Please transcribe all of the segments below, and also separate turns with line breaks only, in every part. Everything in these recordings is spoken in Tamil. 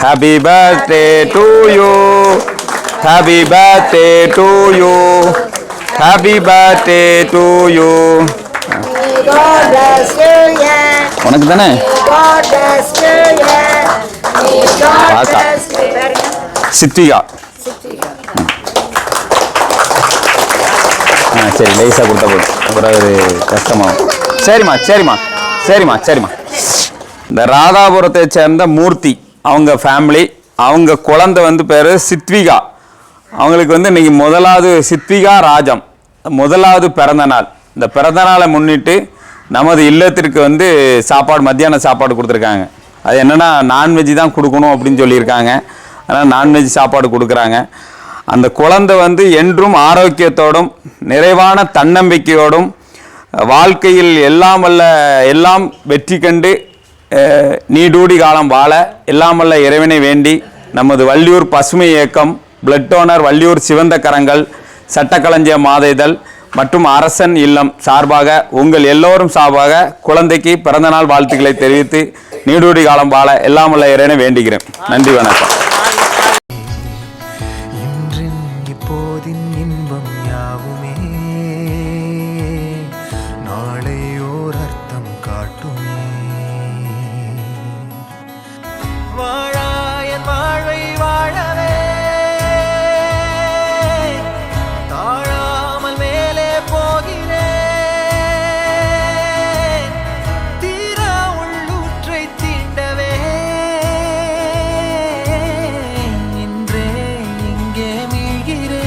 Happy birthday to you. Happy birthday to you. Happy birthday to you.
God bless you, yeah.
உனக்கு தானே?
God bless you, yeah. God bless you.
Siddiqa. சரி லேசாக கொடுத்தா போதும், அப்புறம் ஒரு கஷ்டமாகும். சரிம்மா. இந்த ராதாபுரத்தை சேர்ந்த மூர்த்தி அவங்க ஃபேமிலி, அவங்க குழந்தை வந்து பேர் சித்விகா. அவங்களுக்கு வந்து இன்னைக்கு முதலாவது சித்விகா ராஜம் முதலாவது பிறந்த நாள். இந்த பிறந்த நாளை முன்னிட்டு நமது இல்லத்திற்கு வந்து சாப்பாடு, மத்தியான சாப்பாடு கொடுத்துருக்காங்க. அது என்னென்னா நான்வெஜ் தான் கொடுக்கணும் அப்படின்னு சொல்லியிருக்காங்க. அதனால் நான்வெஜ் சாப்பாடு கொடுக்குறாங்க. அந்த குழந்தை வந்து என்றும் ஆரோக்கியத்தோடும் நிறைவான தன்னம்பிக்கையோடும் வாழ்க்கையில் எல்லாம் வெற்றி கண்டு நீடூடி காலம் வாழ எல்லாம் வல்ல இறைவனை வேண்டி நமது வள்ளியூர் பசுமை இயக்கம், பிளட் டோனர் வள்ளியூர் சிவந்த கரங்கள், சட்டக்களஞ்சிய மாத இதழ் மற்றும் அரசன் இல்லம் சார்பாக உங்கள் எல்லோரும் சார்பாக குழந்தைக்கு பிறந்தநாள் வாழ்த்துக்களை தெரிவித்து நீடூடி காலம் வாழ எல்லாம் வல்ல இறைவனை வேண்டுகிறேன். நன்றி, வணக்கம்.
இன்பம் யாவுமே நாளையோர் அர்த்தம் காட்டுமே. வாழாயன் வாழ்வை வாழவே தாழாமல் மேலே போகிறேன். தீரா உள்ளூற்றை தீண்டவே இன்றே இங்கே மீழ்கிறேன்.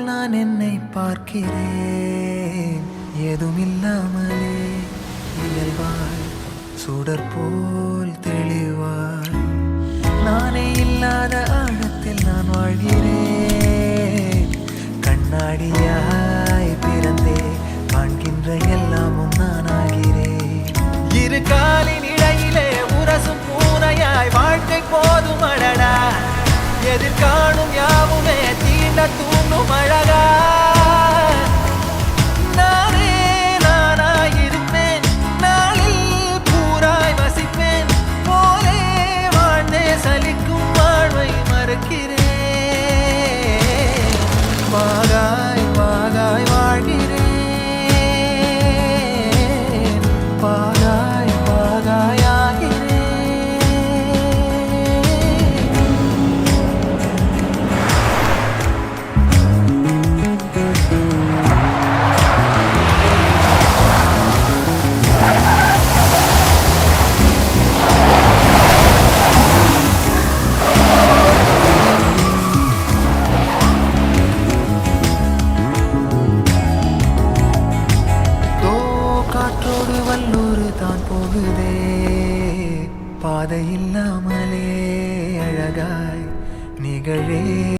நான் என்னை பார்க்கிறேன், ஏதுமில்லாமலே இயல்பாய் சுடர் போல் தெளிவாய். நானே இல்லாத ஆழத்தில் நான் வாழ்கிறேன். கண்ணாடியாய் பிறந்தே காண்கின்ற எல்லாமும் நான் ஆகிறேன். இரு காலின் இடையிலே உரசும் பூனையாய் வாழ்க்கை போதும் அடடா. எதிர்காணும் யாவுமே தீண்ட தூண்டும் அழகா. நானே நானாயிருப்பேன், நாளில் பூராய் வசிப்பேன். போலே வாழ்ந்தே சலிக்கும் வாழ்வை மறுக்கிறேன். வாகாய் வாகாய் வாழ்கிறேன், வாகாய் வாகாய் ஆகிறேன். வல்லூர் தான் போகுதே, பாதை இல்லாமலே அழகாய் நிகழே.